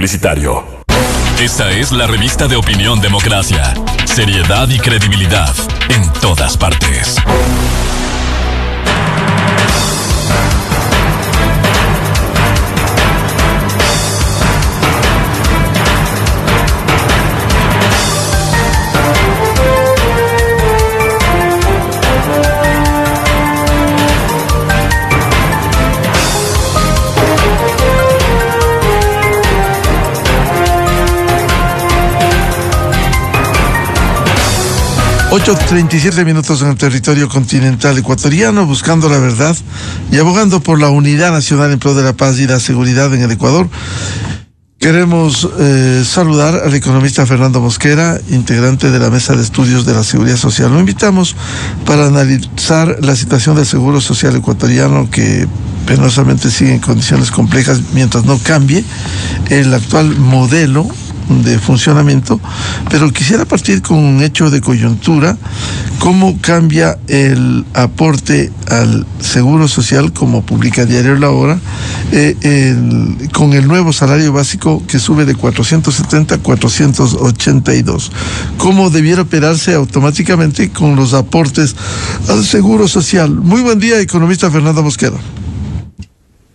publicitario. Esta es la revista de Opinión Democracia. Seriedad y credibilidad en todas partes. Ocho 37 minutos en el territorio continental ecuatoriano, buscando la verdad y abogando por la unidad nacional en pro de la paz y la seguridad en el Ecuador. Queremos saludar al economista Fernando Mosquera, integrante de la Mesa de Estudios de la Seguridad Social. Lo invitamos para analizar la situación del Seguro Social ecuatoriano, que penosamente sigue en condiciones complejas mientras no cambie el actual modelo de funcionamiento, pero quisiera partir con un hecho de coyuntura: cómo cambia el aporte al Seguro Social, como publica Diario La Hora, con el nuevo salario básico que sube de 470 a 482. ¿Cómo debiera operarse automáticamente con los aportes al Seguro Social? Muy buen día, economista Fernando Mosquera.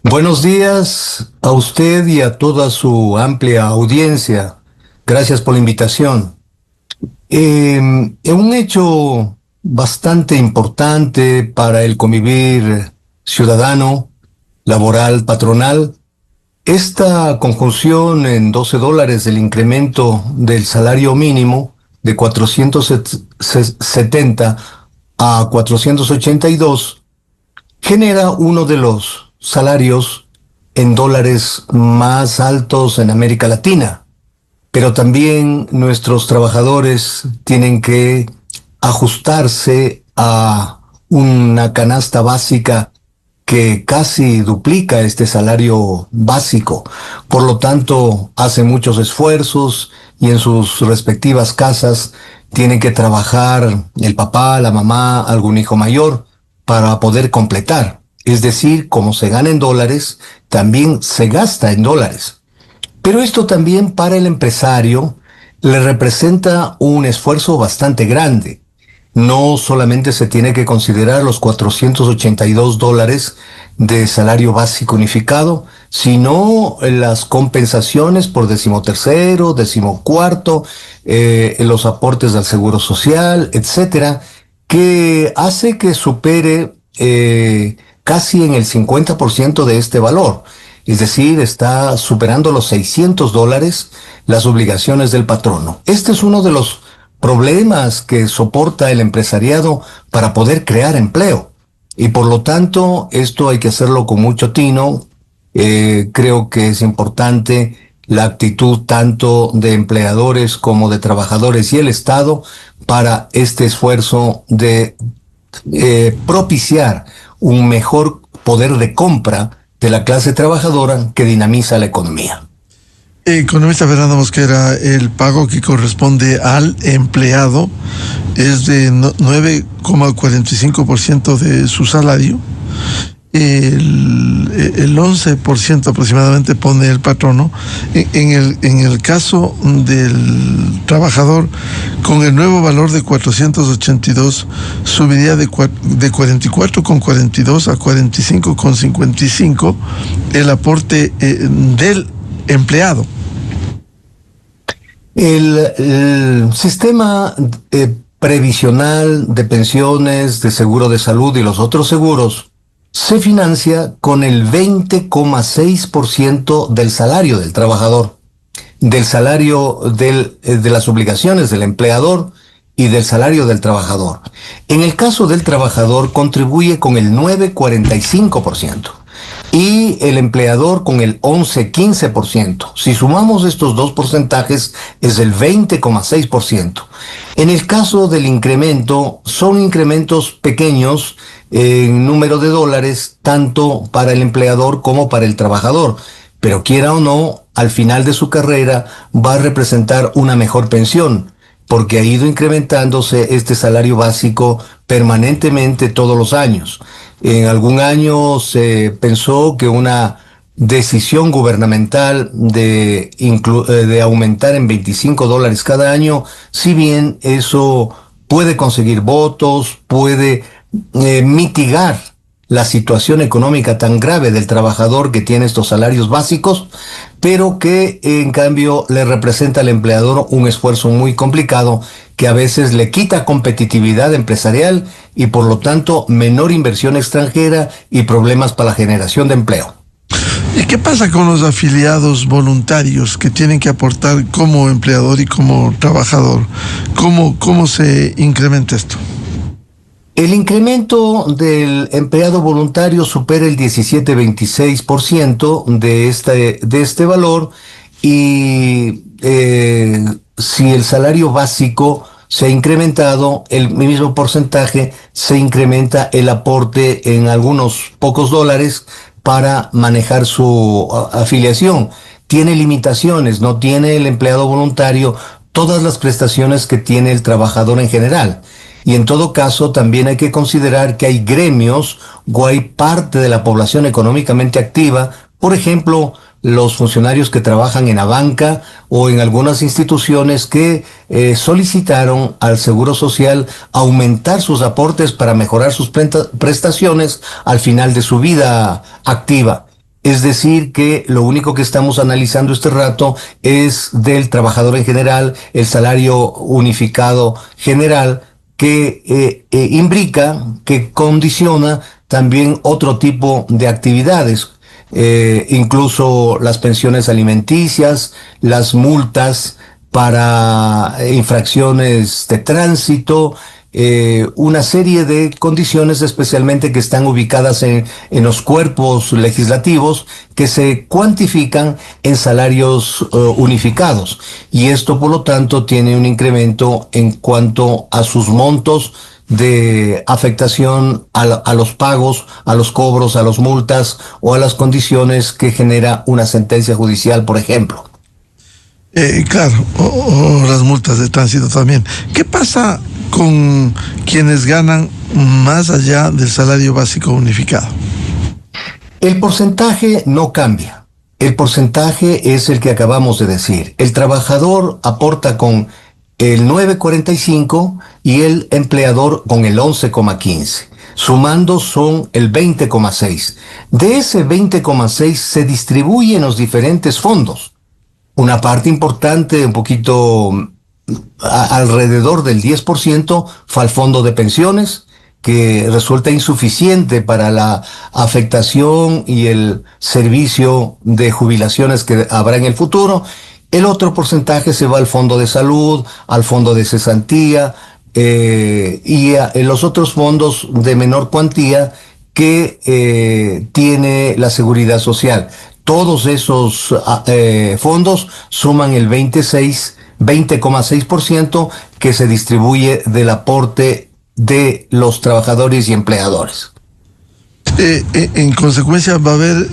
Buenos días a usted y a toda su amplia audiencia. Gracias por la invitación. Un hecho bastante importante para el convivir ciudadano, laboral, patronal, esta conjunción en $12 del incremento del salario mínimo de 470 a 482 genera uno de los salarios en dólares más altos en América Latina. Pero también nuestros trabajadores tienen que ajustarse a una canasta básica que casi duplica este salario básico. Por lo tanto, hacen muchos esfuerzos y en sus respectivas casas tienen que trabajar el papá, la mamá, algún hijo mayor para poder completar. Es decir, como se gana en dólares, también se gasta en dólares. Pero esto también para el empresario le representa un esfuerzo bastante grande. No solamente se tiene que considerar los $482 de salario básico unificado, sino las compensaciones por 13º, 14º, los aportes al Seguro Social, etcétera, que hace que supere casi en el 50% de este valor. Es decir, está superando los $600 las obligaciones del patrono. Este es uno de los problemas que soporta el empresariado para poder crear empleo. Y por lo tanto, esto hay que hacerlo con mucho tino. Creo que es importante la actitud tanto de empleadores como de trabajadores y el Estado para este esfuerzo de propiciar un mejor poder de compra de la clase trabajadora que dinamiza la economía. Economista Fernando Mosquera, el pago que corresponde al empleado es de 9,45% de su salario. El 11% aproximadamente pone el patrono. En el caso del trabajador, con el nuevo valor de 482, subiría de 44,42 a 45,55 el aporte del empleado. El sistema previsional de pensiones, de seguro de salud y los otros seguros se financia con el 20,6% del salario del trabajador, del salario de las obligaciones del empleador y del salario del trabajador. En el caso del trabajador contribuye con el 9,45% y el empleador con el 11,15%. Si sumamos estos dos porcentajes es el 20,6%. En el caso del incremento, son incrementos pequeños en número de dólares, tanto para el empleador como para el trabajador. Pero quiera o no, al final de su carrera va a representar una mejor pensión, porque ha ido incrementándose este salario básico permanentemente todos los años. En algún año se pensó que una decisión gubernamental de aumentar en $25 cada año, si bien eso puede conseguir votos, puede mitigar la situación económica tan grave del trabajador que tiene estos salarios básicos, pero que en cambio le representa al empleador un esfuerzo muy complicado que a veces le quita competitividad empresarial y por lo tanto menor inversión extranjera y problemas para la generación de empleo. ¿Y qué pasa con los afiliados voluntarios que tienen que aportar como empleador y como trabajador? ¿Cómo se incrementa esto? El incremento del empleado voluntario supera el 17-26% de este valor y si el salario básico se ha incrementado, el mismo porcentaje se incrementa el aporte en algunos pocos dólares para manejar su afiliación. Tiene limitaciones, no tiene el empleado voluntario todas las prestaciones que tiene el trabajador en general. Y en todo caso, también hay que considerar que hay gremios o hay parte de la población económicamente activa, por ejemplo, los funcionarios que trabajan en la banca o en algunas instituciones que solicitaron al Seguro Social aumentar sus aportes para mejorar sus prestaciones al final de su vida activa. Es decir, que lo único que estamos analizando este rato es del trabajador en general, el salario unificado general, que imbrica, que condiciona también otro tipo de actividades, incluso las pensiones alimenticias, las multas para infracciones de tránsito, una serie de condiciones especialmente que están ubicadas en los cuerpos legislativos que se cuantifican en salarios unificados. Y esto, por lo tanto, tiene un incremento en cuanto a sus montos de afectación a los pagos, a los cobros, a las multas o a las condiciones que genera una sentencia judicial, por ejemplo. Claro, o las multas de tránsito también. ¿Qué pasa con quienes ganan más allá del salario básico unificado? El porcentaje no cambia. El porcentaje es el que acabamos de decir. El trabajador aporta con el 9,45 y el empleador con el 11,15. Sumando son el 20,6. De ese 20,6 se distribuye en los diferentes fondos. Una parte importante, un poquito alrededor del 10%, fue al fondo de pensiones, que resulta insuficiente para la afectación y el servicio de jubilaciones que habrá en el futuro. El otro porcentaje se va al fondo de salud, al fondo de cesantía y en los otros fondos de menor cuantía que tiene la seguridad social. Todos esos fondos suman el 20,6% que se distribuye del aporte de los trabajadores y empleadores. En consecuencia va a haber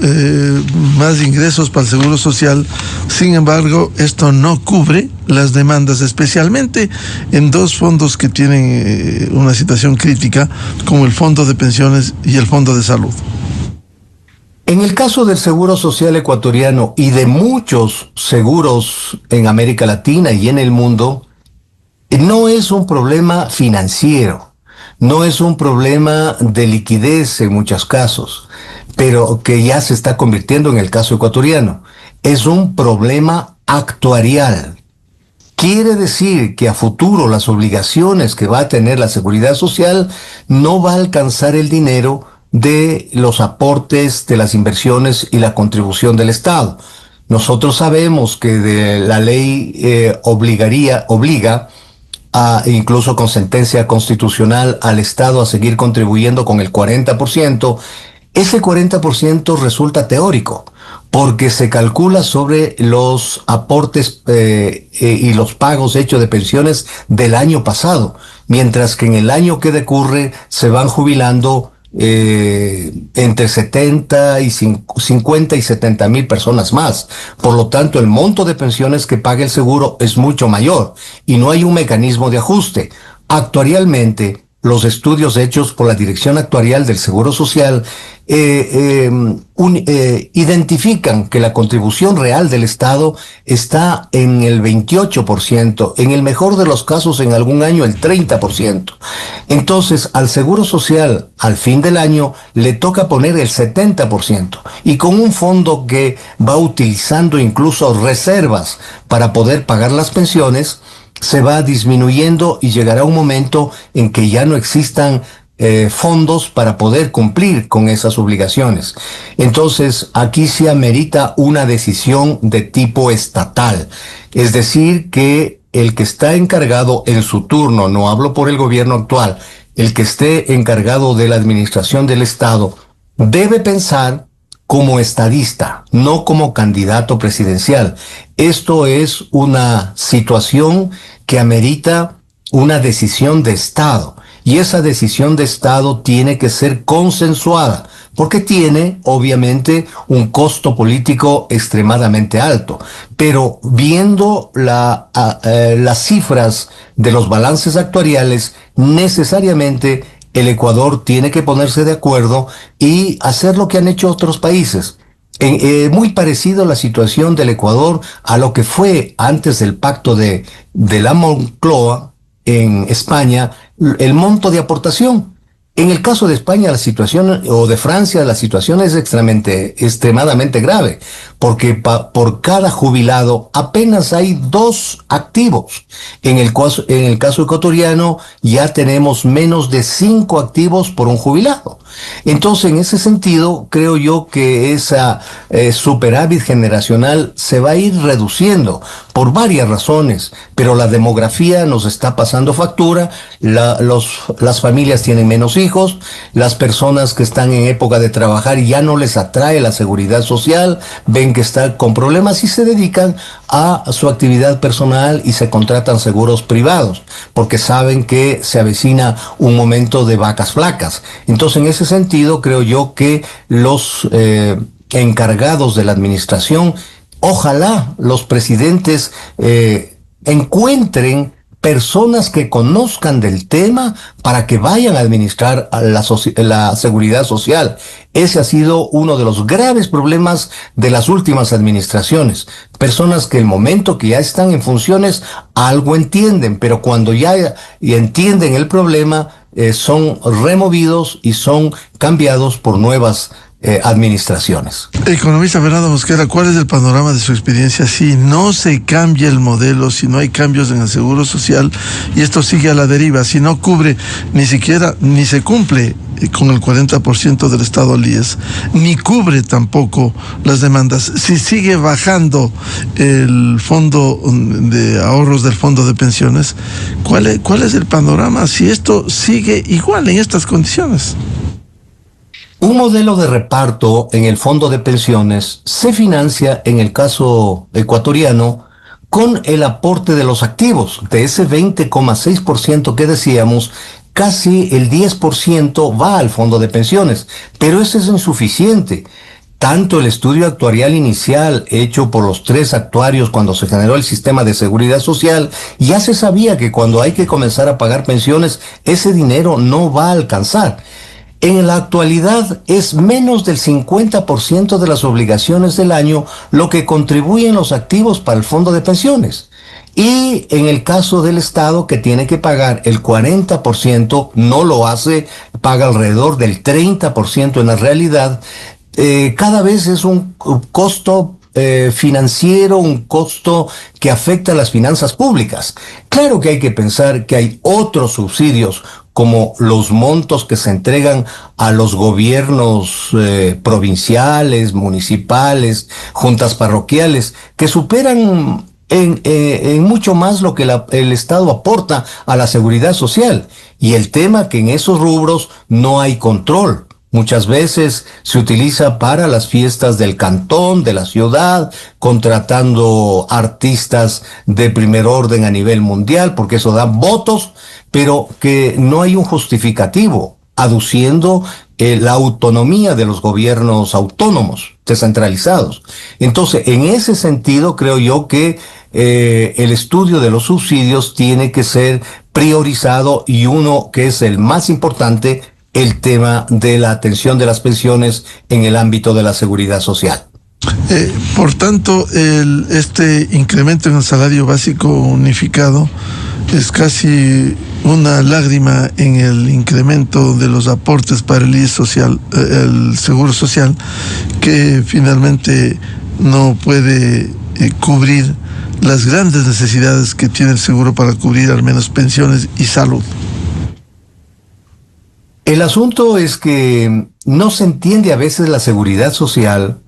más ingresos para el Seguro Social. Sin embargo, esto no cubre las demandas, especialmente en dos fondos que tienen una situación crítica, como el Fondo de Pensiones y el Fondo de Salud. En el caso del Seguro Social ecuatoriano y de muchos seguros en América Latina y en el mundo, no es un problema financiero, no es un problema de liquidez en muchos casos, pero que ya se está convirtiendo en el caso ecuatoriano. Es un problema actuarial. Quiere decir que a futuro las obligaciones que va a tener la Seguridad Social no va a alcanzar el dinero de los aportes, de las inversiones y la contribución del Estado. Nosotros sabemos que la ley obliga incluso con sentencia constitucional al Estado a seguir contribuyendo con el 40%. Ese 40% resulta teórico, porque se calcula sobre los aportes y los pagos hechos de pensiones del año pasado, mientras que en el año que decurre se van jubilando entre 50 y 70 mil personas más. Por lo tanto, el monto de pensiones que paga el seguro es mucho mayor y no hay un mecanismo de ajuste. Actuarialmente, los estudios hechos por la Dirección Actuarial del Seguro Social identifican que la contribución real del Estado está en el 28%, en el mejor de los casos en algún año el 30%. Entonces, al Seguro Social, al fin del año, le toca poner el 70%, y con un fondo que va utilizando incluso reservas para poder pagar las pensiones, se va disminuyendo y llegará un momento en que ya no existan fondos para poder cumplir con esas obligaciones. Entonces, aquí se amerita una decisión de tipo estatal. Es decir, que el que está encargado en su turno, no hablo por el gobierno actual, el que esté encargado de la administración del Estado, debe pensar como estadista, no como candidato presidencial. Esto es una situación que amerita una decisión de Estado, y esa decisión de Estado tiene que ser consensuada, porque tiene, obviamente, un costo político extremadamente alto. Pero viendo las cifras de los balances actuariales, necesariamente el Ecuador tiene que ponerse de acuerdo y hacer lo que han hecho otros países. Muy parecido la situación del Ecuador a lo que fue antes del pacto de la Moncloa en España, el monto de aportación. En el caso de España, la situación, o de Francia, la situación es extremadamente grave, porque por cada jubilado apenas hay 2 activos. En el caso ecuatoriano ya tenemos menos de 5 activos por un jubilado. Entonces, en ese sentido, creo yo que esa superávit generacional se va a ir reduciendo por varias razones, pero la demografía nos está pasando factura, las familias tienen menos hijos, las personas que están en época de trabajar ya no les atrae la seguridad social, ven que están con problemas y se dedican a su actividad personal y se contratan seguros privados, porque saben que se avecina un momento de vacas flacas. Entonces, en ese sentido, creo yo que los encargados de la administración, ojalá los presidentes encuentren personas que conozcan del tema para que vayan a administrar a la seguridad social. Ese ha sido uno de los graves problemas de las últimas administraciones. Personas que el momento que ya están en funciones algo entienden, pero cuando ya entienden el problema, son removidos y son cambiados por nuevas administraciones. Economista Fernando Mosquera, ¿cuál es el panorama de su experiencia si no se cambia el modelo, si no hay cambios en el seguro social y esto sigue a la deriva, si no cubre ni se cumple con el 40% del Estado al IES, ni cubre tampoco las demandas, si sigue bajando el fondo de ahorros del fondo de pensiones, ¿cuál es el panorama si esto sigue igual en estas condiciones? Un modelo de reparto en el fondo de pensiones se financia, en el caso ecuatoriano, con el aporte de los activos. De ese 20,6% que decíamos, casi el 10% va al fondo de pensiones, pero eso es insuficiente. Tanto el estudio actuarial inicial hecho por los 3 actuarios cuando se generó el sistema de seguridad social, ya se sabía que cuando hay que comenzar a pagar pensiones, ese dinero no va a alcanzar. En la actualidad es menos del 50% de las obligaciones del año lo que contribuyen los activos para el fondo de pensiones. Y en el caso del Estado, que tiene que pagar el 40%, no lo hace, paga alrededor del 30% en la realidad. Cada vez es un costo financiero, un costo que afecta a las finanzas públicas. Claro que hay que pensar que hay otros subsidios, como los montos que se entregan a los gobiernos provinciales, municipales, juntas parroquiales, que superan en mucho más lo que el Estado aporta a la seguridad social. Y el tema que en esos rubros no hay control. Muchas veces se utiliza para las fiestas del cantón, de la ciudad, contratando artistas de primer orden a nivel mundial, porque eso da votos, pero que no hay un justificativo, aduciendo la autonomía de los gobiernos autónomos, descentralizados. Entonces, en ese sentido, creo yo que el estudio de los subsidios tiene que ser priorizado, y uno que es el más importante, el tema de la atención de las pensiones en el ámbito de la seguridad social. Por tanto, este incremento en el salario básico unificado es casi una lágrima en el incremento de los aportes para el IES social, el Seguro Social, que finalmente no puede cubrir las grandes necesidades que tiene el seguro para cubrir al menos pensiones y salud. El asunto es que no se entiende a veces la seguridad social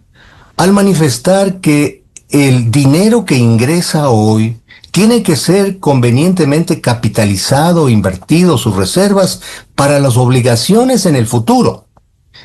al manifestar que el dinero que ingresa hoy tiene que ser convenientemente capitalizado, invertido, sus reservas, para las obligaciones en el futuro.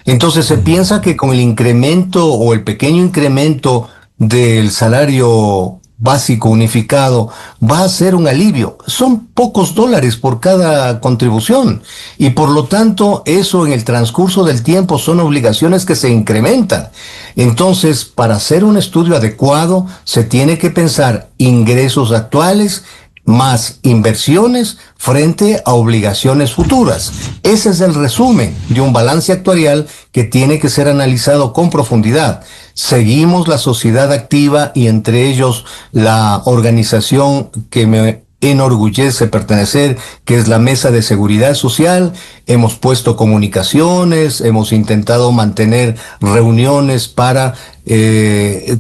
Entonces se piensa que con el incremento o el pequeño incremento del salario básico unificado va a ser un alivio. Son pocos dólares por cada contribución, y por lo tanto eso en el transcurso del tiempo son obligaciones que se incrementan. Entonces, para hacer un estudio adecuado se tiene que pensar ingresos actuales más inversiones frente a obligaciones futuras. Ese es el resumen de un balance actuarial que tiene que ser analizado con profundidad. Seguimos la sociedad activa, y entre ellos la organización que me enorgullece pertenecer, que es la Mesa de Seguridad Social. Hemos puesto comunicaciones, hemos intentado mantener reuniones para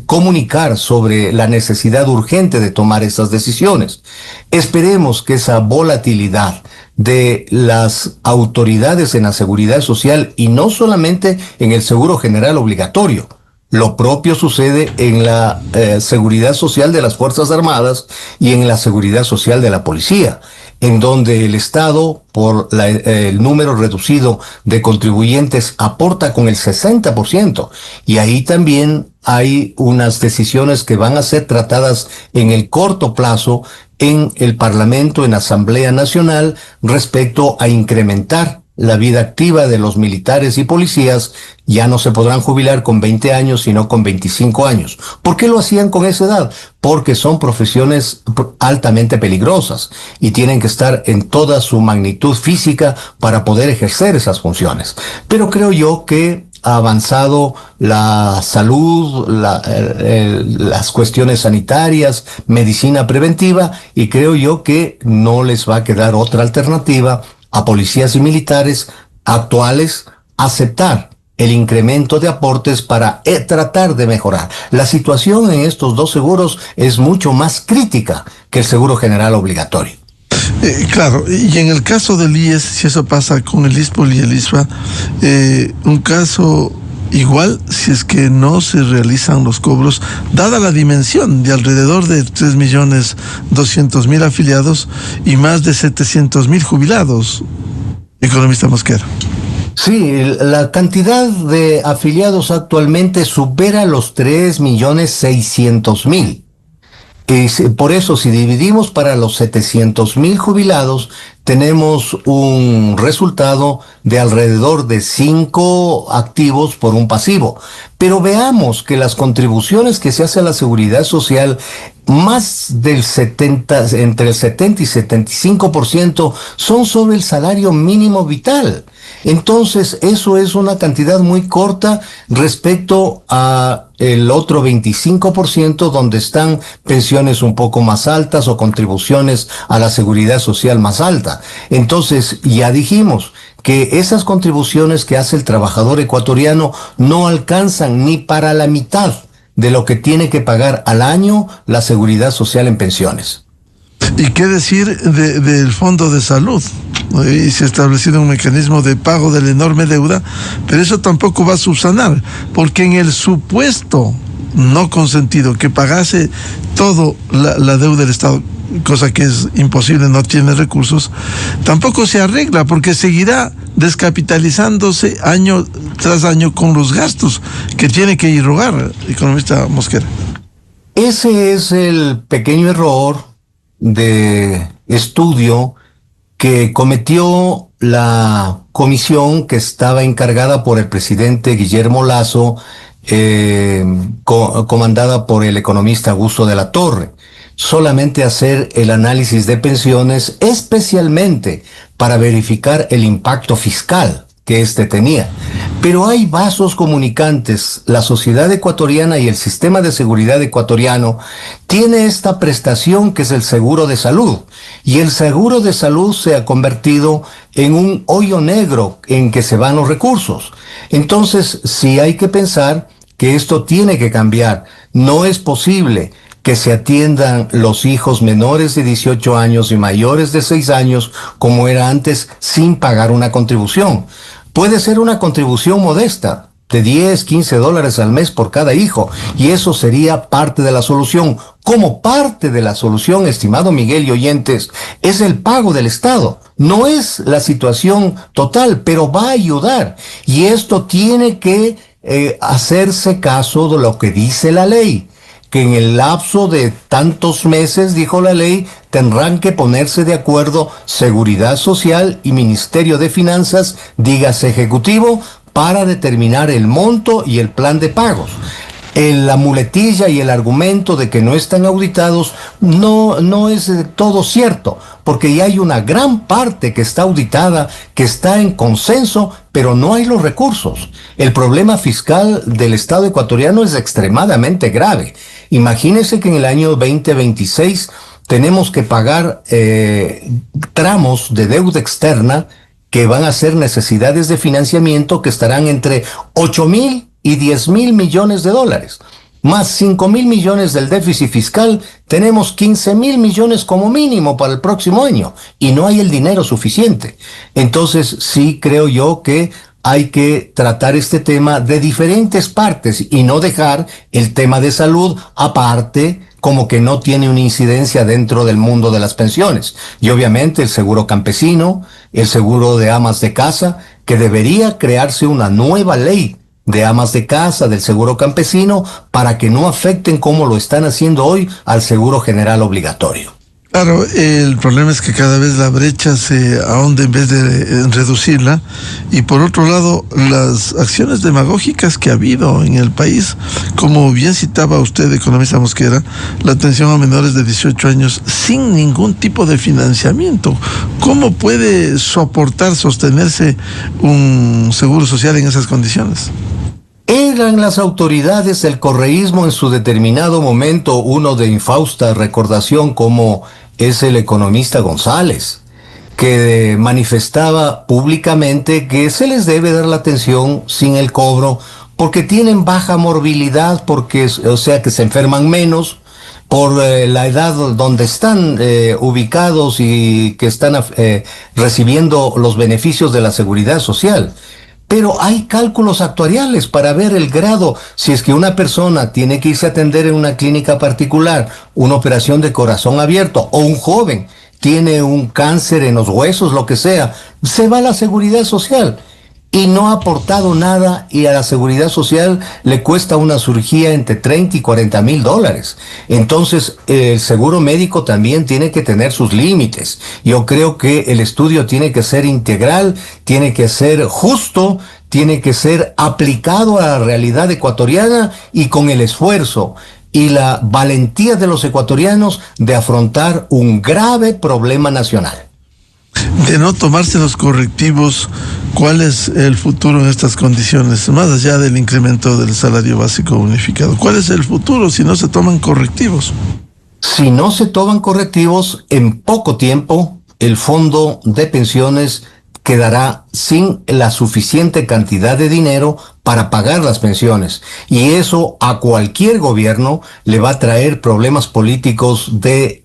comunicar sobre la necesidad urgente de tomar esas decisiones. Esperemos que esa volatilidad de las autoridades en la seguridad social, y no solamente en el seguro general obligatorio, lo propio sucede en la seguridad social de las Fuerzas Armadas y en la seguridad social de la policía, en donde el Estado, por el número reducido de contribuyentes, aporta con el 60%. Y ahí también hay unas decisiones que van a ser tratadas en el corto plazo en el Parlamento, en Asamblea Nacional, respecto a incrementar la vida activa de los militares y policías. Ya no se podrán jubilar con 20 años, sino con 25 años. ¿Por qué lo hacían con esa edad? Porque son profesiones altamente peligrosas y tienen que estar en toda su magnitud física para poder ejercer esas funciones. Pero creo yo que ha avanzado la salud, las cuestiones sanitarias, medicina preventiva, y creo yo que no les va a quedar otra alternativa a policías y militares actuales aceptar el incremento de aportes para tratar de mejorar. La situación en estos dos seguros es mucho más crítica que el seguro general obligatorio. Claro, y en el caso del IES, si eso pasa con el ISPOL y el ISPA, un caso igual si es que no se realizan los cobros, dada la dimensión de alrededor de 3.200.000 afiliados y más de 700.000 jubilados, economista Mosquera. Sí, la cantidad de afiliados actualmente supera los 3.600.000. Por eso, si dividimos para los 700.000 jubilados, tenemos un resultado de alrededor de 5 activos por un pasivo. Pero veamos que las contribuciones que se hace a la seguridad social, más del entre el 70 y 75% son sobre el salario mínimo vital. Entonces, eso es una cantidad muy corta respecto a el otro 25%, donde están pensiones un poco más altas o contribuciones a la seguridad social más alta. Entonces, ya dijimos que esas contribuciones que hace el trabajador ecuatoriano no alcanzan ni para la mitad de lo que tiene que pagar al año la seguridad social en pensiones. ¿Y qué decir del Fondo de Salud? Y se ha establecido un mecanismo de pago de la enorme deuda, pero eso tampoco va a subsanar, porque en el supuesto no consentido que pagase todo la deuda del Estado, cosa que es imposible, no tiene recursos, tampoco se arregla, porque seguirá descapitalizándose año tras año con los gastos que tiene que irrogar, economista Mosquera. Ese es el pequeño error de estudio que cometió la comisión que estaba encargada por el presidente Guillermo Lasso, comandada por el economista Augusto de la Torre, solamente hacer el análisis de pensiones, especialmente para verificar el impacto fiscal que éste tenía. Pero hay vasos comunicantes. La sociedad ecuatoriana y el sistema de seguridad ecuatoriano tiene esta prestación que es el seguro de salud. Y el seguro de salud se ha convertido en un hoyo negro en que se van los recursos. Entonces, sí hay que pensar que esto tiene que cambiar. No es posible que se atiendan los hijos menores de 18 años y mayores de 6 años como era antes sin pagar una contribución. Puede ser una contribución modesta de 10, 15 dólares al mes por cada hijo, y eso sería parte de la solución. Como parte de la solución, estimado Miguel y oyentes, es el pago del Estado. No es la situación total, pero va a ayudar. Y esto tiene que hacerse caso de lo que dice la ley, que en el lapso de tantos meses, dijo la ley, tendrán que ponerse de acuerdo Seguridad Social y Ministerio de Finanzas, dígase Ejecutivo, para determinar el monto y el plan de pagos. La muletilla y el argumento de que no están auditados no es todo cierto, porque ya hay una gran parte que está auditada, que está en consenso, pero no hay los recursos. El problema fiscal del Estado ecuatoriano es extremadamente grave. Imagínense que en el año 2026 tenemos que pagar tramos de deuda externa que van a ser necesidades de financiamiento que estarán entre 8,000 y 10,000 millones de dólares. Más 5,000 millones del déficit fiscal, tenemos 15,000 millones como mínimo para el próximo año y no hay el dinero suficiente. Entonces sí creo yo que hay que tratar este tema de diferentes partes y no dejar el tema de salud aparte, como que no tiene una incidencia dentro del mundo de las pensiones. Y obviamente el seguro campesino, el seguro de amas de casa, que debería crearse una nueva ley de amas de casa, del seguro campesino, para que no afecten como lo están haciendo hoy al seguro general obligatorio. Claro, el problema es que cada vez la brecha se ahonda en vez de reducirla, y por otro lado, las acciones demagógicas que ha habido en el país, como bien citaba usted, economista Mosquera, la atención a menores de 18 años sin ningún tipo de financiamiento. ¿Cómo puede sostenerse un seguro social en esas condiciones? Eran las autoridades del correísmo en su determinado momento, uno de infausta recordación como es el economista González, que manifestaba públicamente que se les debe dar la atención sin el cobro porque tienen baja morbilidad, porque, o sea, que se enferman menos por la edad donde están ubicados y que están recibiendo los beneficios de la seguridad social. Pero hay cálculos actuariales para ver el grado, si es que una persona tiene que irse a atender en una clínica particular, una operación de corazón abierto, o un joven tiene un cáncer en los huesos, lo que sea, se va a la seguridad social y no ha aportado nada, y a la seguridad social le cuesta una cirugía entre 30 y 40 mil dólares. Entonces, el seguro médico también tiene que tener sus límites. Yo creo que el estudio tiene que ser integral, tiene que ser justo, tiene que ser aplicado a la realidad ecuatoriana y con el esfuerzo y la valentía de los ecuatorianos de afrontar un grave problema nacional. De no tomarse los correctivos, ¿cuál es el futuro en estas condiciones? Más allá del incremento del salario básico unificado, ¿cuál es el futuro si no se toman correctivos? Si no se toman correctivos, en poco tiempo el fondo de pensiones quedará sin la suficiente cantidad de dinero para pagar las pensiones. Y eso a cualquier gobierno le va a traer problemas políticos de...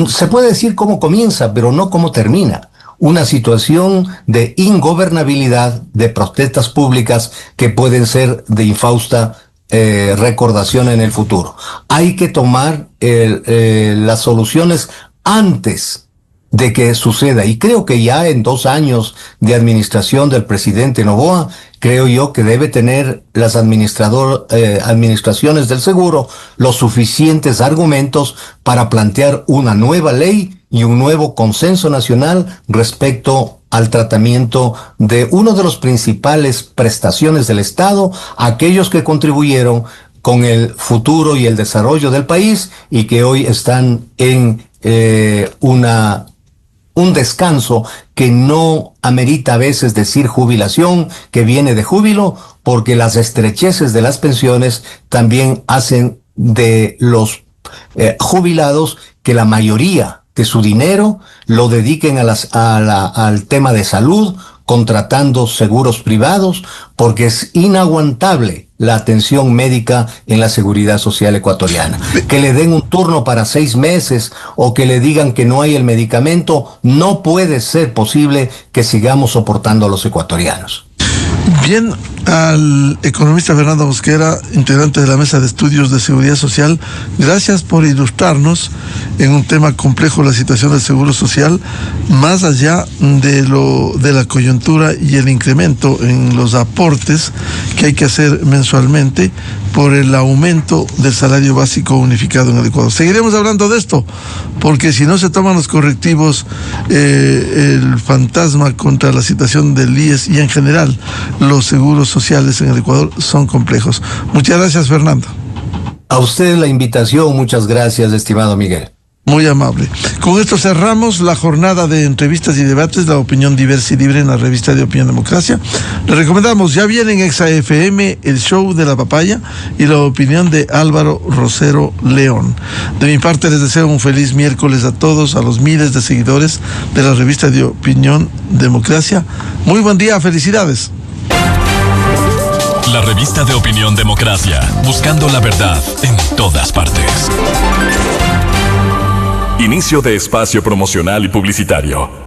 se puede decir cómo comienza, pero no cómo termina. Una situación de ingobernabilidad, de protestas públicas que pueden ser de infausta recordación en el futuro. Hay que tomar las soluciones antes de que suceda, y creo que ya en 2 años de administración del presidente Noboa, creo yo que debe tener las administraciones del seguro los suficientes argumentos para plantear una nueva ley y un nuevo consenso nacional respecto al tratamiento de uno de los principales prestaciones del Estado, aquellos que contribuyeron con el futuro y el desarrollo del país y que hoy están en un descanso que no amerita a veces decir jubilación, que viene de júbilo, porque las estrecheces de las pensiones también hacen de los jubilados que la mayoría de su dinero lo dediquen al tema de salud, contratando seguros privados, porque es inaguantable la atención médica en la seguridad social ecuatoriana. Que le den un turno para 6 meses o que le digan que no hay el medicamento, no puede ser posible que sigamos soportando a los ecuatorianos. Bien, al economista Fernando Mosquera, integrante de la Mesa de Estudios de Seguridad Social, gracias por ilustrarnos en un tema complejo, la situación del seguro social, más allá de la coyuntura y el incremento en los aportes que hay que hacer mensualmente por el aumento del salario básico unificado en el Ecuador. Seguiremos hablando de esto, porque si no se toman los correctivos, el fantasma contra la situación del IES y en general los seguros sociales en el Ecuador son complejos. Muchas gracias, Fernando. A usted la invitación, muchas gracias, estimado Miguel. Muy amable. Con esto cerramos la jornada de entrevistas y debates, la opinión diversa y libre en la revista de Opinión Democracia. Le recomendamos, ya viene en Exa FM el show de la papaya y la opinión de Álvaro Rosero León. De mi parte les deseo un feliz miércoles a todos, a los miles de seguidores de la revista de Opinión Democracia. Muy buen día, felicidades. La revista de Opinión Democracia, buscando la verdad en todas partes. Inicio de espacio promocional y publicitario.